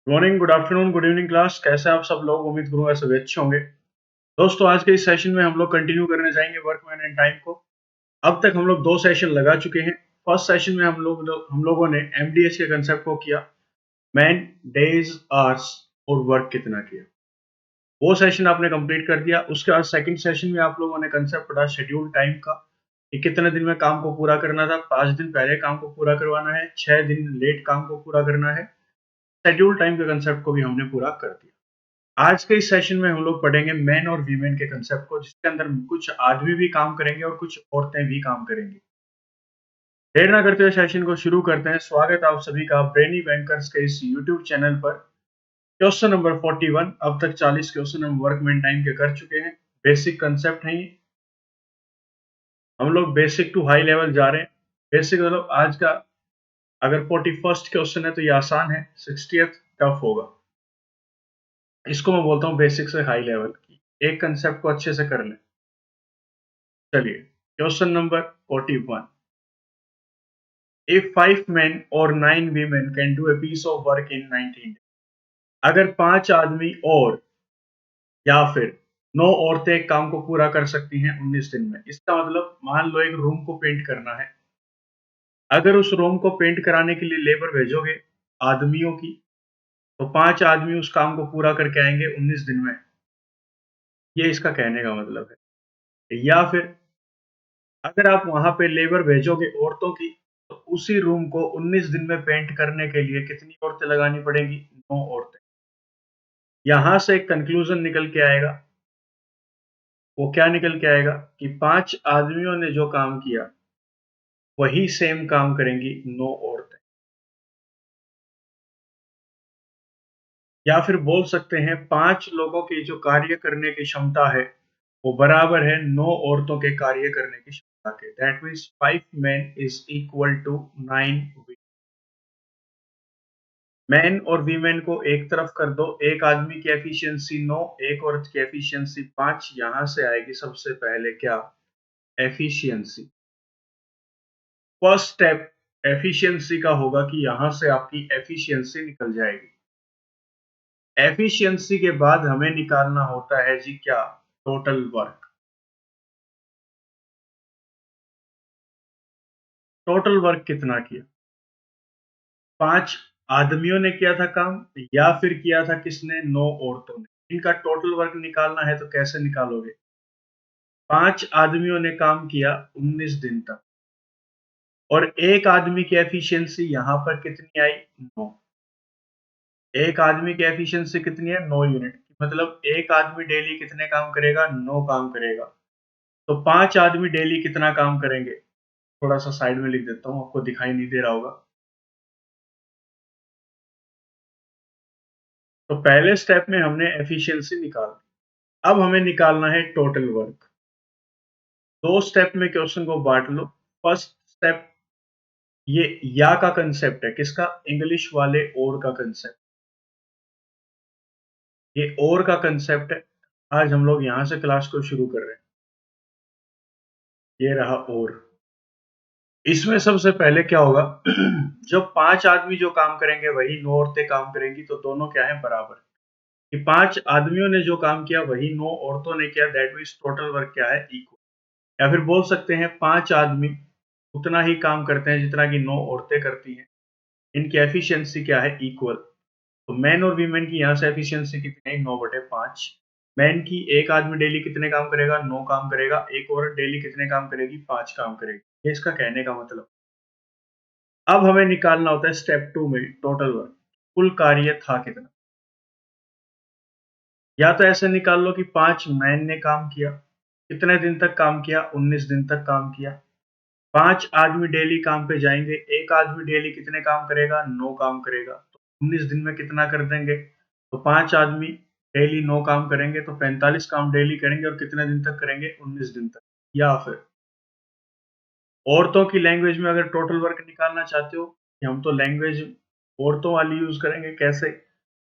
Morning, good afternoon, good evening class. कैसे हैं आप सब लोग? उम्मीद करूंगा सभी अच्छे होंगे। दोस्तों, आज के इस सेशन में हम लोग कंटिन्यू करने जाएंगे वर्कमैन एंड टाइम को। अब तक हम लोग 2 सेशन लगा चुके हैं। फर्स्ट सेशन में हम लोगों ने एमडीएस के कंसेप्ट को किया, मैन, डेज, आवर्स और वर्क कितना किया। वो सेशन आपने कंप्लीट कर दिया। उसके बाद सेकंड सेशन में आप लोगों ने कंसेप्ट पढ़ा शेड्यूल टाइम का, कि कितने दिन में काम को पूरा करना था। 5 दिन पहले काम को पूरा करवाना है, 6 दिन लेट काम को पूरा करना है। शेड्यूल टाइम के कंसेप्ट को भी हमने पूरा कर दिया। आज के इस सेशन में हम लोग पढ़ेंगे मैन और वीमेन के कंसेप्ट को, जिसके अंदर कुछ आदमी भी काम करेंगे और कुछ औरतें भी काम करेंगी। देर ना करते हुए सेशन को शुरू करते हैं। स्वागत आप सभी का ब्रेनी बैंकर्स के इस यूट्यूब चैनल पर। Question number 41। अब तक 40 क्वेश्चन हम वर्कमैन टाइम के कर चुके हैं। बेसिक कंसेप्ट है ये। हम लोग बेसिक टू हाई लेवल जा रहे हैं। बेसिक मतलब आज का अगर 41st क्वेश्चन है तो ये आसान है, 60th टफ होगा। इसको मैं बोलता हूँ बेसिक से हाई लेवल की। एक कंसेप्ट को अच्छे से कर लें। चलिए, question number 41। If 5 men or 9 women can do a piece of work in 19 days, अगर 5 आदमी और या फिर 9 औरतें एक काम को पूरा कर सकती हैं 19 दिन में, इसका मतलब मान लो एक रूम को पेंट करना है। अगर उस रूम को पेंट कराने के लिए लेबर भेजोगे आदमियों की, तो 5 आदमी उस काम को पूरा करके आएंगे 19 दिन में। ये इसका कहने का मतलब है। या फिर अगर आप वहां पे लेबर भेजोगे औरतों की, तो उसी रूम को 19 दिन में पेंट करने के लिए कितनी औरतें लगानी पड़ेगी? 9 औरतें। यहां से एक कंक्लूजन निकल के आएगा। वो क्या निकल के आएगा कि 5 आदमियों ने जो काम किया वही सेम काम करेंगी 9 औरतें। या फिर बोल सकते हैं 5 लोगों की जो कार्य करने की क्षमता है वो बराबर है 9 औरतों के कार्य करने की क्षमता के। That means 5 men is equal to 9 women। Man और वीमेन को एक तरफ कर दो। एक आदमी की एफिशिएंसी 9, एक औरत की एफिशिएंसी 5। यहां से आएगी सबसे पहले क्या? एफिशिएंसी। फर्स्ट स्टेप एफिशिएंसी का होगा कि यहां से आपकी एफिशिएंसी निकल जाएगी। एफिशिएंसी के बाद हमें निकालना होता है जी क्या? Total work. टोटल वर्क कितना किया? 5 आदमियों ने किया था काम, या फिर किया था किसने? 9 औरतों ने। इनका टोटल वर्क निकालना है तो कैसे निकालोगे? 5 आदमियों ने काम किया 19 दिन तक, और एक आदमी की एफिशिएंसी यहां पर कितनी आई? 9। एक आदमी की एफिशिएंसी कितनी है? 9 यूनिट। मतलब एक आदमी डेली कितने काम करेगा? 9 काम करेगा। तो 5 आदमी डेली कितना काम करेंगे? थोड़ा सा साइड में लिख देता हूं, आपको दिखाई नहीं दे रहा होगा। तो पहले स्टेप में हमने एफिशिएंसी निकाल, अब हमें निकालना है टोटल वर्क। 2 स्टेप में क्वेश्चन को बांट लो। फर्स्ट स्टेप, ये या का कंसेप्ट है। किसका? इंग्लिश वाले और का कंसेप्ट। ये और का कंसेप्ट है। आज हम लोग यहां से क्लास को शुरू कर रहे हैं। ये रहा और। इसमें सबसे पहले क्या होगा? जब 5 आदमी जो काम करेंगे वही 9 औरतें काम करेंगी, तो दोनों क्या है? बराबर। कि 5 आदमियों ने जो काम किया वही 9 औरतों ने किया। दैट मीन्स टोटल वर्क क्या है? इक्वल। या फिर बोल सकते हैं 5 आदमी उतना ही काम करते हैं जितना कि 9 औरतें करती हैं। इनकी एफिशिएंसी क्या है? इक्वल। तो मैन और वीमेन की यहाँ से एफिशिएंसी कितनी है? 9/5। मैन की एक आदमी डेली कितने काम करेगा? 9 काम करेगा। एक औरत डेली कितने काम करेगी? 5 काम करेगी। ये इसका कहने का मतलब। अब हमें निकालना होता है स्टेप 2 में टोटल वर्क। कुल कार्य था कितना? या तो ऐसे निकाल लो कि 5 मैन ने काम किया। कितने दिन तक काम किया? 19 दिन तक काम किया। 5 आदमी डेली काम पे जाएंगे। एक आदमी डेली कितने काम करेगा? 9 काम करेगा। तो 19 दिन में कितना कर देंगे? तो 5 आदमी डेली 9 काम करेंगे तो 45 काम डेली करेंगे। और कितने दिन तक करेंगे? 19 दिन तक। या फिर औरतों की लैंग्वेज में अगर टोटल वर्क निकालना चाहते हो, कि हम तो लैंग्वेज औरतों वाली यूज करेंगे। कैसे?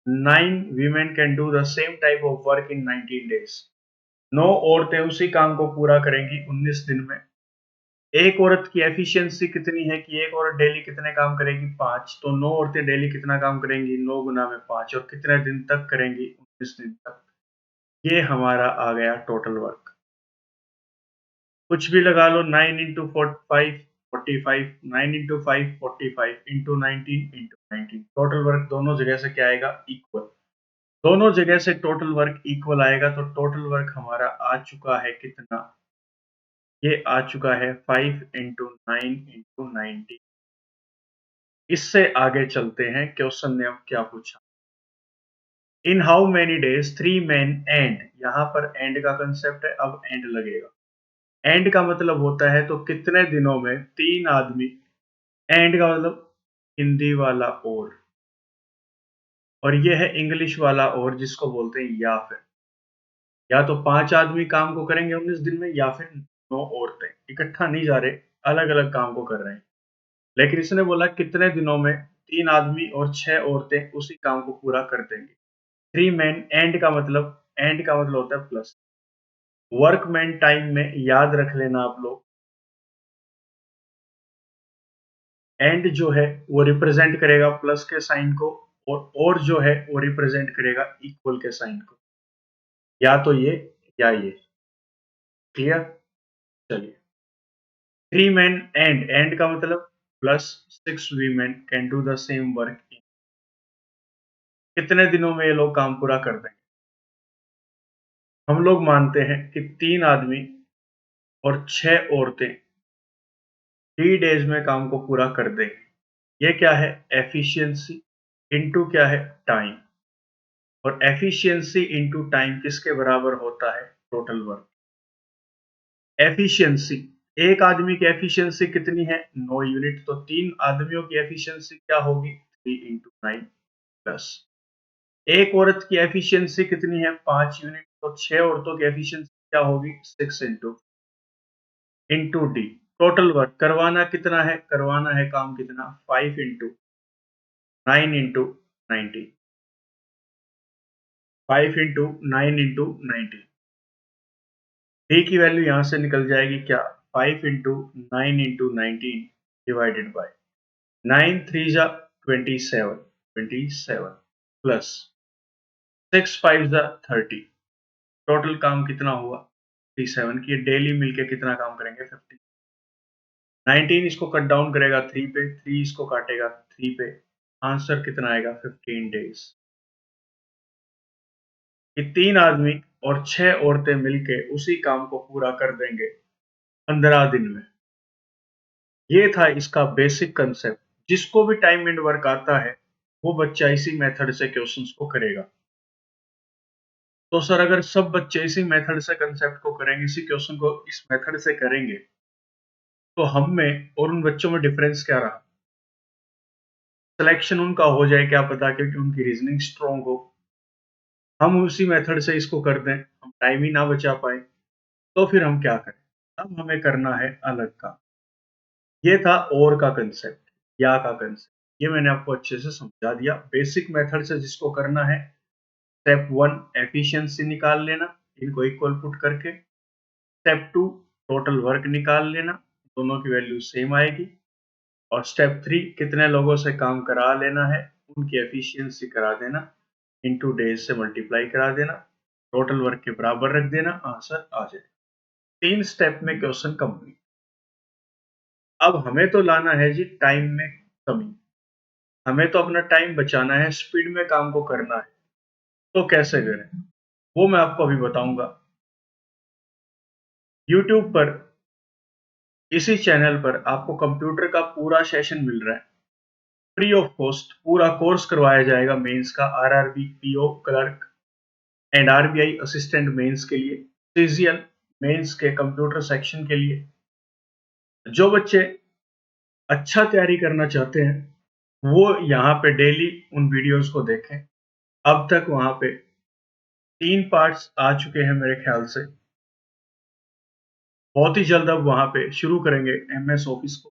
9 women can do the same type of work in 19 days। 9 औरतें उसी काम को पूरा करेंगी 19 दिन में। एक औरत की एफिशिएंसी कितनी है कि एक औरत डेली कितने काम करेगी? 5। तो 9 औरतें डेली कितना काम करेंगी? 9 गुना में 5 और कितने दिन तक करेंगी? 19 दिन तक। ये हमारा आ गया टोटल वर्क। कुछ भी लगा लो 9 into 5 45 9 into 5 45 into 19 into 19 total work दोनों जगह से क्या आएगा? इक्वल। दोनों जगह से टोटल वर्क इक्वल आएगा तो टोटल वर्क हमारा आ चुका है कितना? ये आ चुका है 5 into 9 into 19। इससे आगे चलते हैं, क्वेश्चन ने अब क्या पूछा? In how many days 3 men and, यहाँ पर एंड का कंसेप्ट है, अब एंड लगेगा। एंड का मतलब होता है तो कितने दिनों में 3 आदमी, एंड का मतलब हिंदी वाला और ये है इंग्लिश वाला और जिसको बोलते हैं या फिर। या तो 5 आदमी काम को करेंगे 19 दिन में या फिर 9 औरतें। इकट्ठा नहीं जा रहे, अलग-अलग काम को कर रहे हैं। लेकिन इसने बोला कितने दिनों में 3 आदमी और 6 औरतें उसी काम को पूरा कर देंगे। 3 मैन, एंड का मतलब होता है प्लस। वर्कमैन टाइम में याद रख लेना आप लोग, एंड जो है वो रिप्रेजेंट करेगा प्लस के साइन को और जो है वो रिप्रेजेंट करेगा इक्वल के साइन को। या तो ये या ये। क्लियर? चलिए। 3 men एंड का मतलब plus 6 women can do the same work in, कितने दिनों में ये लोग काम पूरा कर देंगे? हम लोग मानते हैं कि 3 आदमी और 6 औरतें 3 डेज में काम को पूरा कर देंगे। ये क्या है? एफिशिएंसी इनटू क्या है? टाइम। और एफिशिएंसी इनटू टाइम किसके बराबर होता है? Total work. एफिशिएंसी, एक आदमी की एफिशिएंसी कितनी है? 9 यूनिट। तो 3 आदमियों की एफिशिएंसी क्या होगी? 3 into 9 प्लस। एक औरत की एफिशिएंसी कितनी है? 5 यूनिट। तो 6 औरतों की एफिशिएंसी क्या होगी? 6 into डी। टोटल वर्क करवाना कितना है? करवाना है काम कितना? 5 into 9 into 90। 5 into 9 into 90। D की वैल्यू यहां से निकल जाएगी क्या? 5 into 9 into 19 डिवाइडेड बाय 9 3 जा 27 27 प्लस 6 5 जा 30। टोटल काम कितना हुआ? 57 की। डेली मिलके कितना काम करेंगे? 50। 19 इसको कट डाउन करेगा 3 पे, 3 इसको काटेगा 3 पे। आंसर कितना आएगा? 15 डेज। कि 3 आदमी और 6 औरतें मिलके उसी काम को पूरा कर देंगे 15 दिन में। ये था इसका बेसिक कंसेप्ट। जिसको भी टाइम एंड वर्क आता है वो बच्चा इसी मेथड से क्वेश्चंस को करेगा। तो सर अगर सब बच्चे इसी मेथड से कंसेप्ट को करेंगे, इसी क्वेश्चन को इस मेथड से करेंगे, तो हम में और उन बच्चों में डिफरेंस क्या रहा? सिलेक्शन उनका हो जाए क्या पता, क्योंकि उनकी रीजनिंग स्ट्रांग हो। हम उसी मेथड से इसको कर दें, हम टाइम ही ना बचा पाए, तो फिर हम क्या करें? अब हमें करना है अलग काम। ये था और का कंसेप्ट, या का कंसेप्ट। ये मैंने आपको अच्छे से समझा दिया। बेसिक मेथड से जिसको करना है, स्टेप 1 एफिशिएंसी निकाल लेना, इनको इक्वल पुट करके। स्टेप 2 टोटल वर्क निकाल लेना, दोनों की वैल्यू सेम आएगी। और स्टेप 3 कितने लोगों से काम करा लेना है, उनकी एफिशिएंसी करा देना, इनटू डेज से मल्टीप्लाई करा देना, टोटल वर्क के बराबर रख देना, आंसर आ जाए। 3 स्टेप में क्वेश्चन कंप्लीट। अब हमें तो लाना है जी टाइम में कमी। हमें तो अपना टाइम बचाना है, स्पीड में काम को करना है। तो कैसे करें वो मैं आपको अभी बताऊंगा। यूट्यूब पर इसी चैनल पर आपको कंप्यूटर का पूरा सेशन मिल रहा है, फ्री ऑफ कॉस्ट। पूरा कोर्स करवाया जाएगा मेंस का, RRB, PO clerk and RBI assistant mains के लिए, सीजीएल मेंस के कंप्यूटर सेक्शन के लिए। जो बच्चे अच्छा तैयारी करना चाहते हैं वो यहाँ पे डेली उन वीडियोस को देखें। अब तक वहां पे 3 पार्ट्स आ चुके हैं मेरे ख्याल से। बहुत ही जल्द अब वहां पे शुरू करेंगे एमएस ऑफिस को।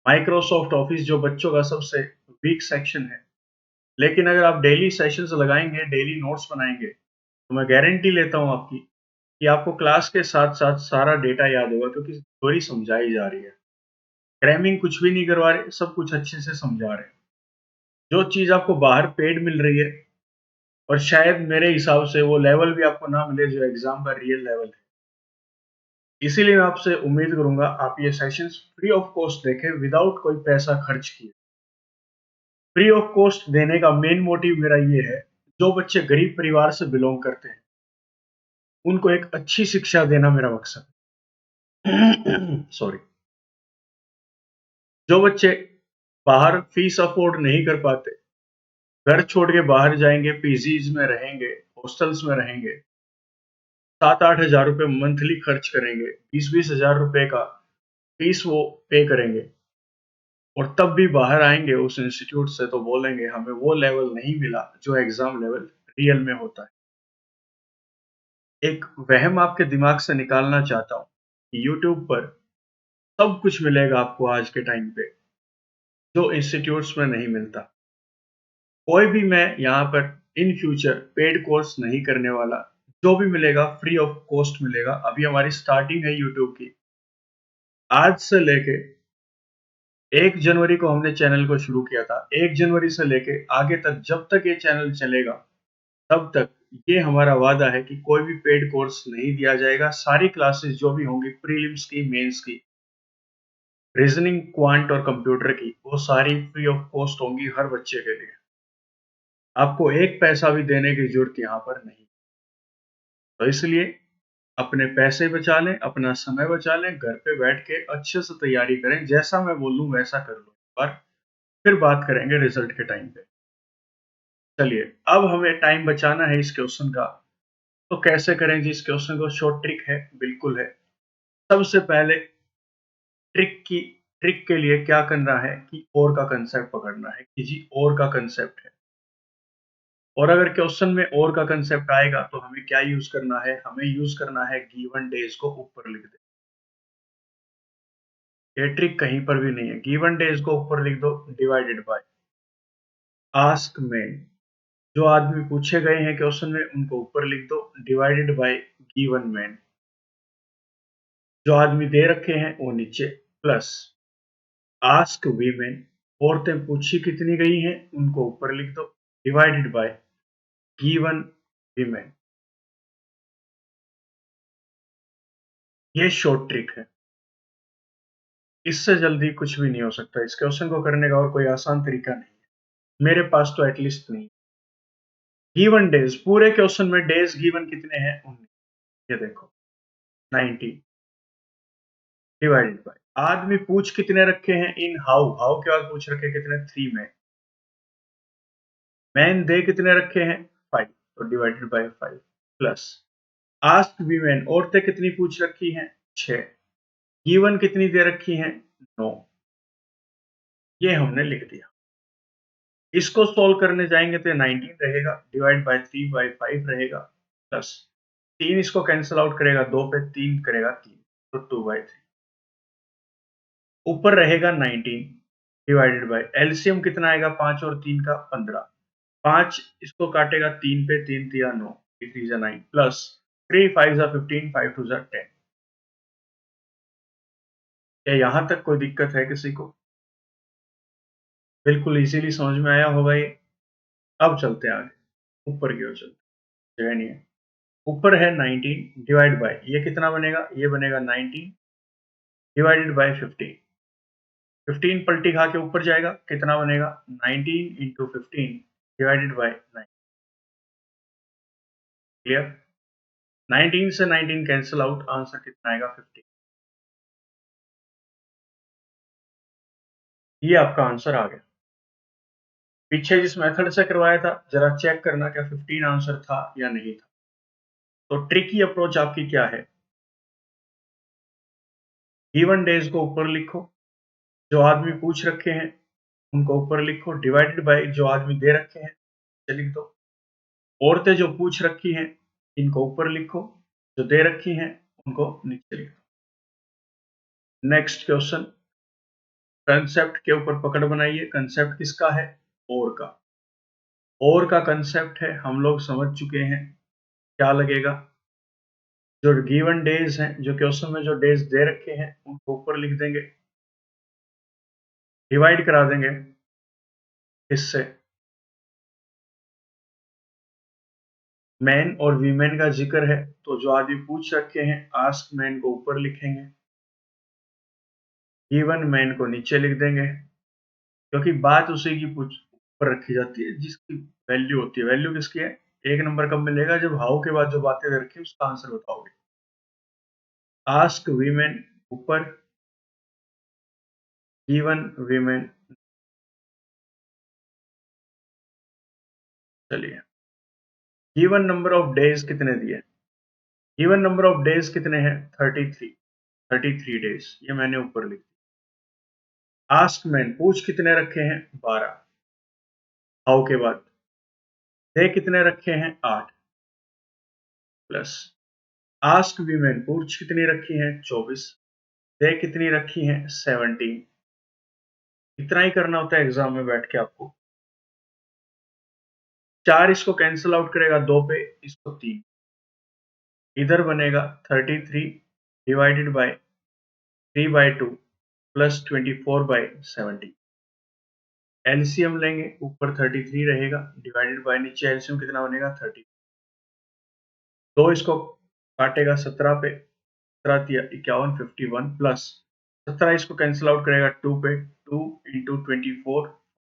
माइक्रोसॉफ्ट ऑफिस जो बच्चों का सबसे वीक सेक्शन है, लेकिन अगर आप डेली सेशंस लगाएंगे, डेली नोट्स बनाएंगे, तो मैं गारंटी लेता हूं आपकी कि आपको क्लास के साथ-साथ सारा डेटा याद होगा क्योंकि थ्योरी समझाई जा रही है। क्रैमिंग कुछ भी नहीं करवा रहे, सब कुछ अच्छे से समझा रहे हैं। जो चीज़ आपको बाहर पेड मिल रही है और शायद मेरे हिसाब से वो लेवल भी आपको ना मिले जो एग्ज़ाम का रियल लेवल है। इसीलिए मैं आपसे उम्मीद करूँगा आप ये सेशंस फ्री ऑफ कॉस्ट देखें विदाउट कोई पैसा खर्च किए। फ्री ऑफ कॉस्ट देने का मेन मोटिव मेरा ये है, जो बच्चे गरीब परिवार से बिलॉन्ग करते हैं, उनको एक अच्छी शिक्षा देना मेरा मकसद है। सॉरी। जो बच्चे बाहर फीस अफोर्ड नहीं कर पाते, घर छोड़ के बाहर जाएँगे, पीजीज़ में रहेंगे, हॉस्टल्स में रहेंगे, 7-8 हज़ार रुपए मंथली खर्च करेंगे, 20-20 हज़ार रुपए का फीस वो पे करेंगे और तब भी बाहर आएँगे उस इंस्टीट्यूट से तो बोलेंगे हमें वो लेवल नहीं मिला जो एग्ज़ाम लेवल रियल में होता है। एक वहम आपके दिमाग से निकालना चाहता हूँ कि यूट्यूब पर सब कुछ मिलेगा आपको आज के टाइम पे, जो इंस्टीट्यूट्स में नहीं मिलता। कोई भी मैं यहाँ पर इन फ्यूचर पेड कोर्स नहीं करने वाला। जो भी मिलेगा फ्री ऑफ कॉस्ट मिलेगा। अभी हमारी स्टार्टिंग है यूट्यूब की। आज से लेके 1 जनवरी को हमने चैनल को शुरू किया था। 1 जनवरी से लेके आगे तक जब तक ये चैनल चलेगा, तब तक ये हमारा वादा है कि कोई भी पेड कोर्स नहीं दिया जाएगा। सारी क्लासेस जो भी होंगी प्रीलिम्स की, मेंस की, रीजनिंग, क्वांट और कंप्यूटर की, वो सारी फ्री ऑफ कॉस्ट होंगी हर बच्चे के लिए। आपको एक पैसा भी देने की ज़रूरत यहाँ पर नहीं। तो इसलिए अपने पैसे बचा लें, अपना समय बचा लें, घर पे बैठ के अच्छे से तैयारी करें, जैसा मैं बोलूँ वैसा कर लो एक बार, फिर बात करेंगे रिजल्ट के टाइम पे। चलिए, अब हमें टाइम बचाना है इस क्वेश्चन का, तो कैसे करें जी इस क्वेश्चन को? शॉर्ट ट्रिक है, बिल्कुल है। सबसे पहले ट्रिक के लिए क्या करना है कि और का कंसेप्ट पकड़ना है कि जी और का कंसेप्ट है। और अगर क्वेश्चन में और का कंसेप्ट आएगा तो हमें क्या यूज़ करना है? हमें यूज़ करना है गिवन डेज़ को ऊपर लिख दें। ये ट्रिक कहीं पर भी नहीं है। गिवन डेज को ऊपर लिख दो डिवाइडेड बाय आस्क में। जो आदमी पूछे गए हैं क्वेश्चन में उनको ऊपर लिख दो डिवाइडेड बाय गिवन मैन। जो आदमी दे रखे हैं वो नीचे प्लस आस्क वीमेन। औरतें पूछी कितनी गई हैं उनको ऊपर लिख दो डिवाइडेड बाय गिवन वीमेन। ये शॉर्ट ट्रिक है। इससे जल्दी कुछ भी नहीं हो सकता। इस क्वेश्चन को करने का और कोई आसान तरीका नहीं है। मेरे पास तो एटलीस्ट नहीं। गिवन डेज, पूरे क्वेश्चन में डेज गिवन कितने हैं? 19। ये देखो 90 डिवाइडेड बाय आदमी पूछ कितने रखे हैं इन हाउ। हाउ के बाद पूछ रखे कितने? 3 में। मैन दे कितने रखे हैं? 5, तो divided by 5 plus ask women औरतें कितनी पूछ रखी हैं? 6। गिवन कितनी दे रखी हैं? 9। ये हमने लिख दिया। इसको सोल्व करने जाएंगे तो 19 रहेगा डिवाइड बाय 3 बाय 5 रहेगा प्लस 3 इसको कैंसिल आउट करेगा 2 पे 3 करेगा 3 तो 2 बाय 3 ऊपर रहेगा 19 डिवाइडेड बाय एलसीएम कितना आएगा 5 और 3 का? 15। 5 इसको काटेगा 3 पे 3 तिया 9 3 3 जा 9 प्लस 3 5 जा 15 5 2 जा 10। क्या यहाँ तक कोई दिक्कत है किसी को? बिल्कुल इजीली समझ में आया होगा ये। अब चलते हैं आगे, ऊपर की ओर चलते हैं। जगह नहीं है। ऊपर है 19 डिवाइड बाय ये कितना बनेगा? ये बनेगा 19 डिवाइडेड बाय 15। 15 पलटी खा के ऊपर जाएगा, कितना बनेगा? 19 इंटू 15 डिवाइडेड बाय 9। क्लियर? 19 से 19 कैंसिल आउट, आंसर कितना आएगा? 15। ये आपका आंसर आ गया। पीछे जिस मेथड से करवाया था जरा चेक करना क्या 15 आंसर था या नहीं था। तो ट्रिकी अप्रोच आपकी क्या है? गिवन डेज को ऊपर लिखो, जो आदमी पूछ रखे हैं उनको ऊपर लिखो डिवाइडेड बाय जो आदमी दे रखे हैं नीचे लिख दो। औरतें जो पूछ रखी हैं इनको ऊपर लिखो, जो दे रखी हैं उनको नीचे लिखो। नेक्स्ट क्वेश्चन, कंसेप्ट के ऊपर पकड़ बनाइए। कंसेप्ट किसका है? और का। और का कंसेप्ट है, हम लोग समझ चुके हैं क्या लगेगा। जो गिवन डेज हैं, जो क्वेश्चन में जो डेज दे रखे हैं उनको ऊपर लिख देंगे, डिवाइड करा देंगे इससे। मैन और वीमेन का जिक्र है तो जो आदमी पूछ रखे हैं आस्क मैन को ऊपर लिखेंगे, गिवन मैन को नीचे लिख देंगे, क्योंकि बात उसी की ऊपर रखी जाती है जिसकी वैल्यू होती है। वैल्यू किसकी है? 1 नंबर कब मिलेगा? जब हाउ के बाद जो बातें दे रखी है उसका आंसर बताओगे। आस्क वीमेन ऊपर, गिवन वीमेन। चलिए, गिवन नंबर ऑफ डेज कितने दिए? गिवन नंबर ऑफ डेज कितने हैं? 33, 33 डेज, ये मैंने ऊपर लिख दिया। आस्क मैन पूछ कितने रखे हैं? 12, हाउ के बाद। दे कितने रखे हैं? 8 प्लस। आस्क वीमेन पूछ कितनी रखी हैं? 24, दे कितनी रखी हैं? 17। इतना ही करना होता है एग्जाम में बैठ के आपको। 4 इसको कैंसिल आउट करेगा 2 पे, इसको 3, इधर बनेगा 33 डिवाइडेड बाय 3/2 प्लस 24/70। एलसीएम लेंगे, ऊपर 33 रहेगा, डिवाइडेड बाय नीचे एलसीएम कितना बनेगा? 30। 2 इसको काटेगा 17 पे, 17 तिया 51, 51 प्लस 17 इसको कैंसिल आउट करेगा 2 पे, 2 इंटू 24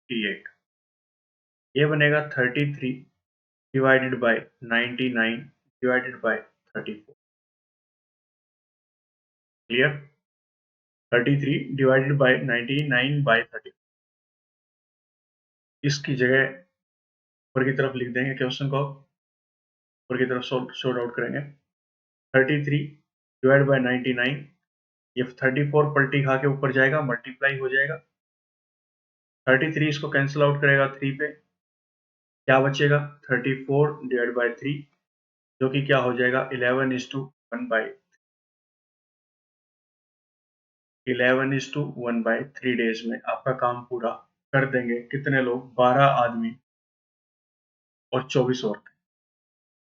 48। ये बनेगा 33 divided by 99 divided by 34। Clear? 33 divided by 99/34। इसकी जगह ऊपर की तरफ लिख देंगे, क्वेश्चन को ऊपर की तरफ सॉर्ट आउट करेंगे। 33 डिवाइड बाय 99, ये 34 पलटी खा के ऊपर जाएगा, मल्टीप्लाई हो जाएगा। 33 इसको कैंसिल आउट करेगा 3 पे, क्या बचेगा? 34 डिवाइड बाय 3, जो कि क्या हो जाएगा? 11:1/, 11:1/3 डेज में आपका काम पूरा कर देंगे। कितने लोग? 12 आदमी और 24 औरतें।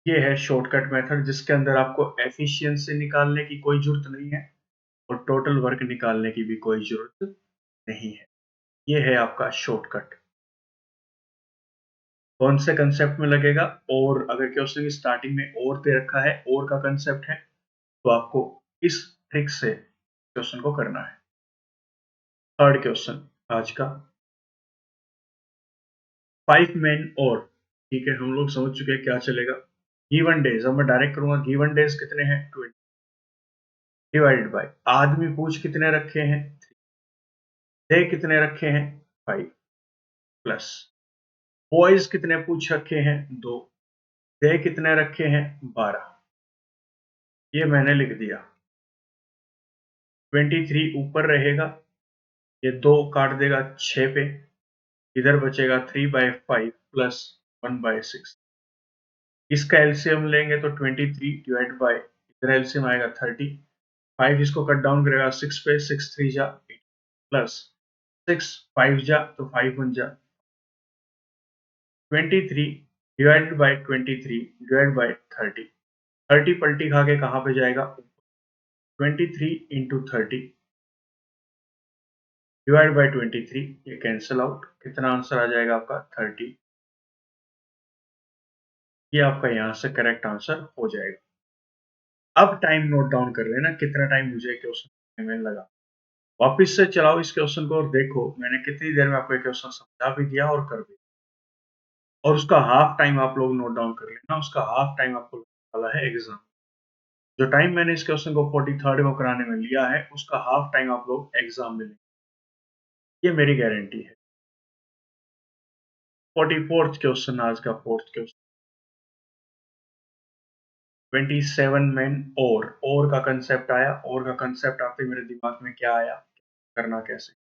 ये है शॉर्टकट मेथड जिसके अंदर आपको एफिशिएंसी निकालने की कोई जरूरत नहीं है और टोटल वर्क निकालने की भी कोई जरूरत नहीं है। ये है आपका शॉर्टकट। कौन से कंसेप्ट में लगेगा? और अगर क्वेश्चन की स्टार्टिंग में और दे रखा है, और का कंसेप्ट है, तो आपको इस ट्रिक से क्वेश्चन को करना है। थर्ड क्वेश्चन आज का, 5 मेन और, ठीक है, हम लोग समझ चुके हैं क्या चलेगा। गिवन डेज, अब मैं डायरेक्ट करूंगा। गिवन डेज कितने हैं? 20 डिवाइडेड बाय आदमी पूछ कितने रखे हैं? 3, दे कितने रखे हैं? 5 प्लस बॉयज कितने पूछ रखे हैं? 2, दे कितने रखे हैं? 12। ये मैंने लिख दिया। 23 ऊपर रहेगा, ये 2 काट देगा 6 पे, इधर बचेगा 3/5 प्लस 1/6। इसका एलसीएम लेंगे तो 23 डिवाइड बाय, इधर एलसीएम आएगा 30, 5 इसको कट डाउन करेगा 6 पे, 6 3 जा 8 प्लस 6 5 जा तो 5 1 जा 23 डिवाइडेड बाय 23 डिवाइड बाय 30। 30 पलटी खा के कहाँ पे जाएगा? 23 इंटू 30 डिवाइड बाय 23, ये कैंसिल आउट, कितना आंसर आ जाएगा आपका? 30। ये आपका यहाँ से करेक्ट आंसर हो जाएगा। अब टाइम नोट डाउन कर लेना, कितना टाइम मुझे क्वेश्चन में लगा। वापिस से चलाओ इस क्वेश्चन को और देखो मैंने कितनी देर में आपको क्वेश्चन समझा भी दिया और कर भी, और उसका हाफ टाइम आप लोग नोट डाउन कर लेना। उसका हाफ टाइम आपको वाला है एग्जाम। जो टाइम मैंने इस क्वेश्चन को 43rd को कराने में लिया है, उसका हाफ टाइम आप लोग एग्जाम में लेंगे, ये मेरी गारंटी है। 44th क्वेश्चन, आज का 4th क्वेश्चन। 27 मैन और का कंसेप्ट आया। और का कंसेप्ट आते मेरे दिमाग में क्या आया, करना कैसे।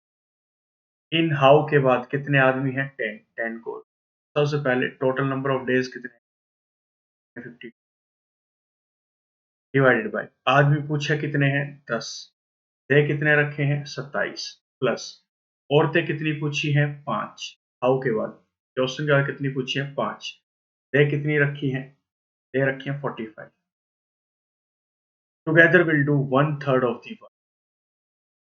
इन हाउ के बाद कितने आदमी हैं? 10, 10 को सबसे पहले टोटल नंबर ऑफ डेज कितने? 50 डिवाइडेड बाय आदमी पूछे कितने हैं? 10, दे कितने रखे हैं? 27 प्लस औरतें कितनी पूछी हैं? 5, हाउ के बाद क्वेश्चन के बाद कितनी पूछी है? 5, दे कितनी रखी है? दे रखी है 45। Together will do 1/3 of the work.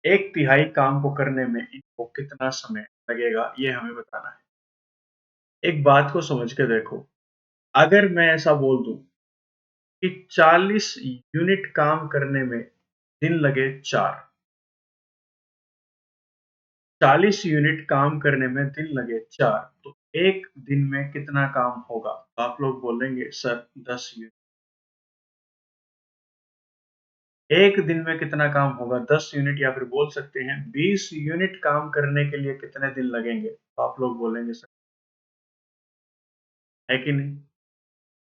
एक तिहाई काम को करने में इनको कितना समय लगेगा, ये हमें बताना है। एक बात को समझ के देखो, अगर मैं ऐसा बोल दूं कि 40 यूनिट काम करने में दिन लगे 4, 40 यूनिट काम करने में दिन लगे 4, तो एक दिन में कितना काम होगा? तो आप लोग बोलेंगे सर 10 यूनिट। एक दिन में कितना काम होगा? 10 यूनिट, या फिर बोल सकते हैं 20 यूनिट काम करने के लिए कितने दिन लगेंगे? तो आप लोग बोलेंगे सर, है कि नहीं?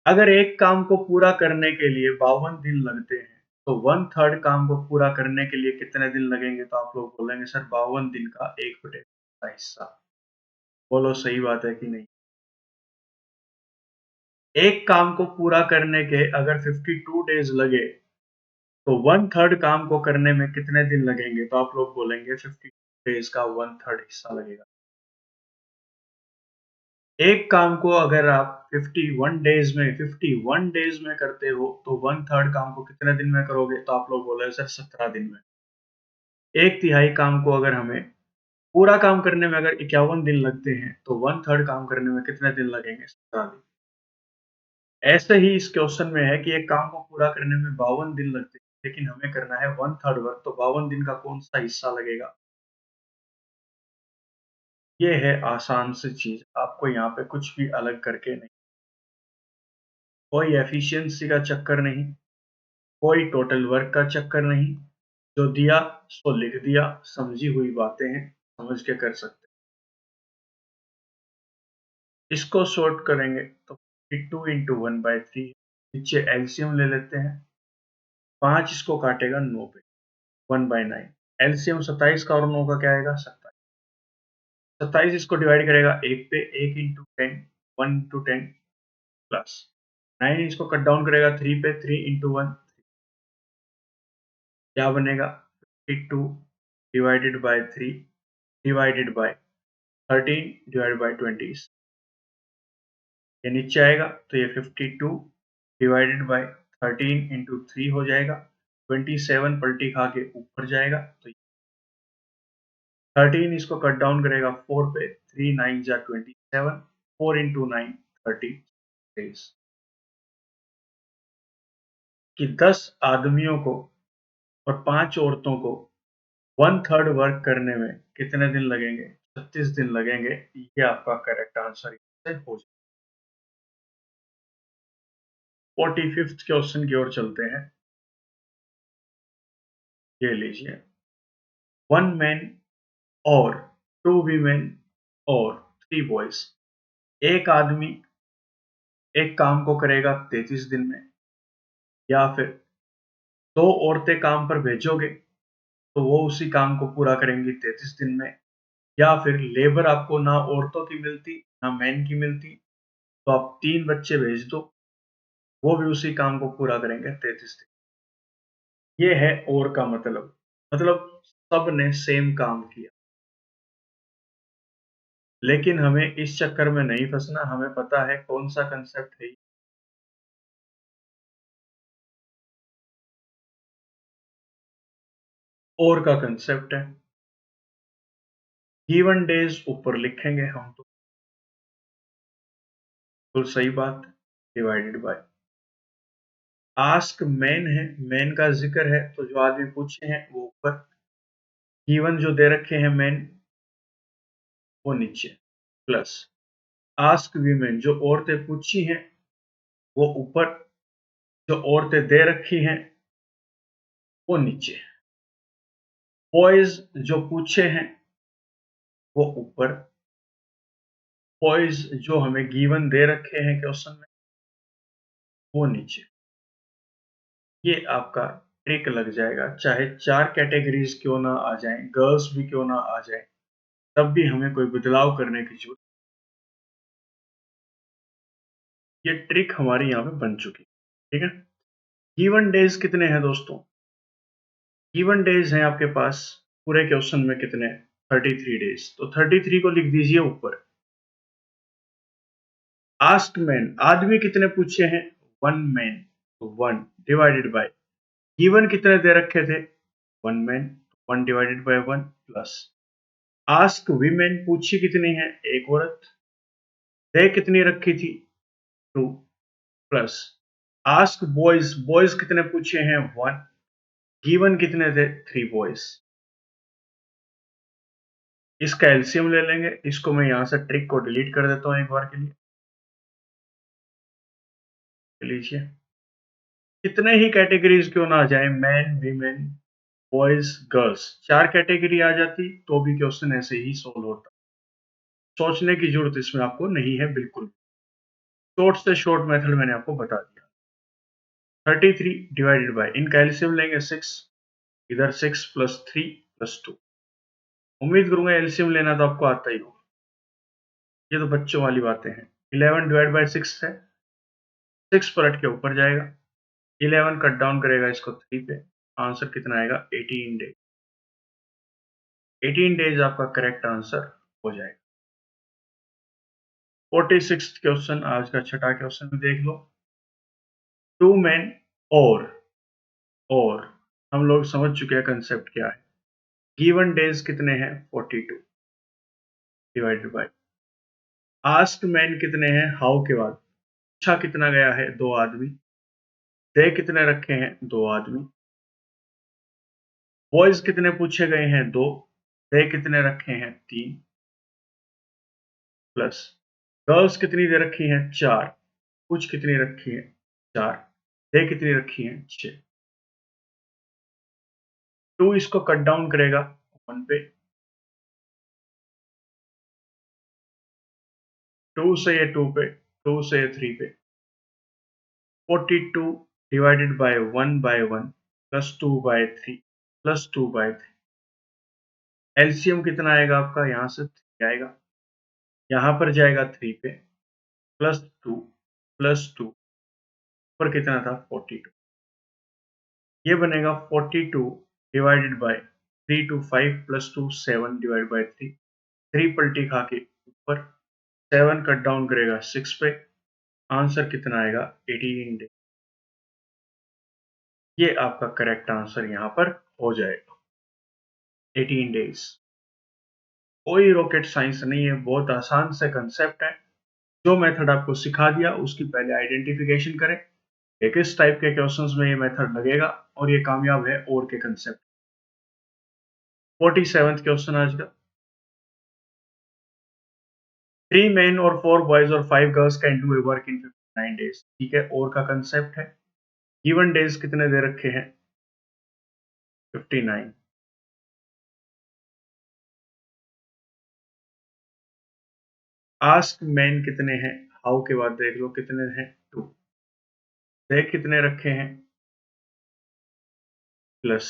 अगर एक काम को पूरा करने के लिए 52 दिन लगते हैं, तो 1/3 काम को पूरा करने के लिए कितने दिन लगेंगे? तो आप लोग बोलेंगे सर 52 दिन का 1/4 का हिस्सा। बोलो सही बात है कि नहीं? एक काम को पूरा करने के अगर 52 डेज लगे, तो 1/3 काम को करने में कितने दिन लगेंगे? तो आप लोग बोलेंगे 52 डेज का 1/3 हिस्सा लगेगा। एक काम को अगर आप 51 डेज में करते हो, तो 1/3 काम को कितने दिन में करोगे? तो आप लोग बोले सर 17 दिन में। एक तिहाई काम को अगर हमें पूरा काम करने में अगर 51 दिन लगते हैं, तो 1/3 काम करने में कितने दिन लगेंगे? 17 दिन। ऐसे ही इस क्वेश्चन में है कि एक काम को पूरा करने में 52 दिन लगते हैं, लेकिन हमें करना है 1/3 वर्क, तो 52 दिन का कौन सा हिस्सा लगेगा? ये है आसान सी चीज, आपको यहाँ पे कुछ भी अलग करके नहीं, कोई एफिशिएंसी का चक्कर नहीं, कोई टोटल वर्क का चक्कर नहीं। जो दिया सो लिख दिया, समझी हुई बातें हैं, समझ के कर सकते हैं। इसको शॉर्ट करेंगे तो 2 इंटू 1/3, नीचे एलसीएम ले लेते हैं। 5 इसको काटेगा 9 पे, 1/9। एलसीएम 27 का और 9 का क्या आएगा? 27। 27 इसको डिवाइड करेगा 1 पे, 1 इंटू 10, 1 इंटू 10 प्लस 9 इसको कट डाउन करेगा 3 पे, 3 इंटू 1, क्या बनेगा? 52 divided by 3 divided by 13 divided by 20। ये नीचे आएगा तो ये 52 डिवाइडेड बाय 13 इंटू 3 हो जाएगा। 27 पलटी खा के ऊपर जाएगा, तो 13 इसको कट डाउन करेगा 4 पे, 3 9 जा 27, 4 इंटू 9 30 डेज। कि 10 आदमियों को और 5 औरतों को 1/3 वर्क करने में कितने दिन लगेंगे? 36 दिन लगेंगे। ये आपका करेक्ट आंसर हो जाए। 45th क्वेश्चन की ओर चलते हैं। ये लीजिए, 1 मैन और 2 वीमेन और 3 बॉयज। एक आदमी एक काम को करेगा 33 दिन में, या फिर 2 औरतें काम पर भेजोगे तो वो उसी काम को पूरा करेंगी 33 दिन में, या फिर लेबर आपको ना औरतों की मिलती ना मैन की मिलती, तो आप 3 बच्चे भेज दो, वो भी उसी काम को पूरा करेंगे 33 दिन। ये है और का मतलब सब ने सेम काम किया। लेकिन हमें इस चक्कर में नहीं फंसना, हमें पता है कौन सा कंसेप्ट है। और का कंसेप्ट है। गिवन डेज ऊपर लिखेंगे हम, तो सही बात, डिवाइडेड बाय आस्क मैन है, मैन का जिक्र है तो जो आदमी पूछे हैं वो ऊपर, गिवन जो दे रखे हैं मैन वो नीचे, प्लस आस्क वीमेन जो औरतें पूछी हैं वो ऊपर, जो औरतें दे रखी हैं वो नीचे, बॉयज जो पूछे हैं वो ऊपर, बॉयज जो हमें गिवन दे रखे हैं क्वेश्चन में वो नीचे। ये आपका ट्रिक लग जाएगा, चाहे 4 कैटेगरीज क्यों ना आ जाएं, गर्ल्स भी क्यों ना आ जाएं, तब भी हमें कोई बदलाव करने की जरूरत। ये ट्रिक हमारी यहाँ पे बन चुकी है, ठीक है। गिवन डेज कितने हैं दोस्तों? गिवन डेज हैं आपके पास पूरे क्वेश्चन में कितने? 33 डेज। तो 33 को लिख दीजिए ऊपर। आस्क्ड मैन, आदमी कितने पूछे हैं? 1 मैन, तो 1 डिवाइडेड बाय गिवन कितने दे रखे थे, 1 man, 1 divided by 1 plus ask women, पूछी कितनी है, एक औरत, दे कितनी रखी थी, 2 प्लस आस्क बॉयज, बॉयज कितने पूछे हैं, 1, गिवन कितने थे, 3 बॉयज। इसका एलसीएम ले लेंगे, इसको मैं यहां से ट्रिक को डिलीट कर देता हूं एक बार के लिए। लीजिए, कितने ही कैटेगरीज क्यों ना आ जाए, man, women, boys, girls, 4 category आ जाती तो भी क्वेश्चन ऐसे ही सोल्व होता। सोचने की जरूरत इसमें आपको नहीं है बिल्कुल। शॉर्ट से शॉर्ट मेथड मैंने आपको बता दिया। 33 डिवाइडेड बाय, इनका एलसीएम लेंगे 6, इधर 6 प्लस 3 प्लस 2। उम्मीद करूंगा एलसीएम लेना तो आपको आता ही होगा, ये तो बच्चों वाली बातें हैं। 11 डिवाइड बाय 6 है, 6 पलट के ऊपर जाएगा, 11 कट डाउन करेगा इसको 3 पे, आंसर कितना आएगा, 18 डेज। 18 डेज आपका करेक्ट आंसर हो जाएगा। 46th क्वेश्चन, आज का छठा क्वेश्चन देख लो। 2 मैन और हम लोग समझ चुके हैं कंसेप्ट क्या है। गिवन डेज कितने हैं, 42 डिवाइडेड बाय आस्क मैन कितने हैं, हाउ के बाद पूछा कितना गया है, 2 आदमी, दे कितने रखे हैं, 2 आदमी, बॉयज कितने पूछे गए हैं, 2, दे कितने रखे हैं, 3 प्लस गर्ल्स कितनी दे रखी हैं, 4, पूछ कितनी रखी है, 4, दे कितनी रखी है, 6। 2 इसको कट डाउन करेगा 1 पे, 2 से ये 2 पे, 2 से ये 3 पे, 42 divided by 1 plus 2 by 3 plus 2 by 3। LCM कितना आएगा आपका, यहां से 3 आएगा, यहां पर जाएगा 3 पे, प्लस 2 पर कितना था, 42। ये बनेगा 42 divided bye 3 to 5 plus 2 7 divide by 3, 3 पलटी खा के ऊपर, 7 कट डाउन करेगा 6 पे, आंसर कितना आएगा, 18 डे। ये आपका करेक्ट आंसर यहां पर हो जाएगा, 18 डेज। कोई रॉकेट साइंस नहीं है, बहुत आसान से कंसेप्ट है। जो मेथड आपको सिखा दिया उसकी पहले आइडेंटिफिकेशन करें कि किस टाइप के क्वेश्चंस में ये मेथड लगेगा और ये कामयाब है और के कंसेप्ट। 47th क्वेश्चन आज का। 3 men और 4 boys और 5 girls can do A work in 59 days. ठीक है, और का कंसेप्ट है। गिवन डेज कितने दे रखे हैं, 59। आस्क मैन कितने हैं, हाउ के बाद देख लो कितने हैं, 2। दे कितने रखे हैं, प्लस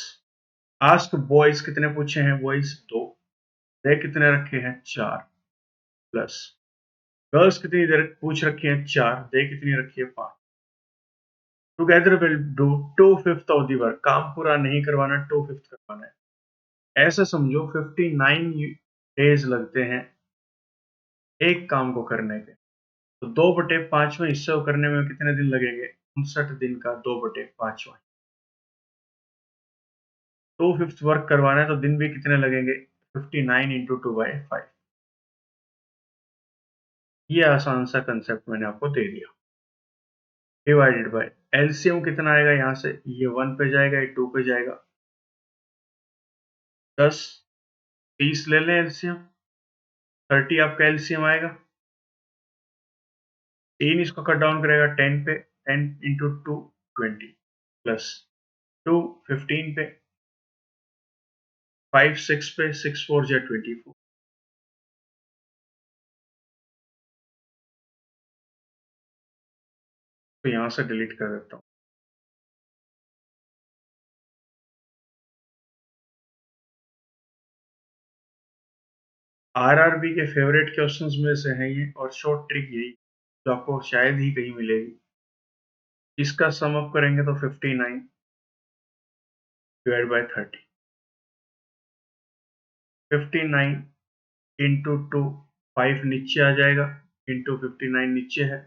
आस्क बॉयज कितने पूछे हैं, बॉयज 2। दे कितने रखे हैं, 4 प्लस गर्ल्स कितनी देर पूछ रखी है, 4, दे कितनी रखी है, 5। Together will do 2/5 of the work, काम पूरा नहीं करवाना, 2/5 करवाना है। ऐसे समझो 59 डेज लगते हैं एक काम को करने के, तो 2/5वें हिस्से को करने में कितने दिन लगेंगे, 59 दिन का 2/5। 2/5 वर्क करवाना है तो दिन भी कितने लगेंगे, 59 इंटू 2/5। ये आसान सा कंसेप्ट मैंने आपको दे दिया। डिवाइडेड बाय एलसीएम कितना आएगा, यहां से ये 1 पे जाएगा, ये 2 पे जाएगा, 10 30 ले लें एलसीएम, 30 आपका एलसीएम आएगा। 3 इसको कट डाउन करेगा 10 पे, 10 इंटू 2 20 प्लस 2 15 पे, 5 6 पे, 6 4 जा 24। तो यहां से डिलीट कर देता हूं। आरआरबी के फेवरेट क्वेश्चंस में से है ये, और शॉर्ट ट्रिक यही जो आपको शायद ही कहीं मिलेगी। इसका सम अप करेंगे तो 59 डिवाइड बाय 30, 59 इंटू 2, 5 नीचे आ जाएगा, इंटू 59 नीचे है,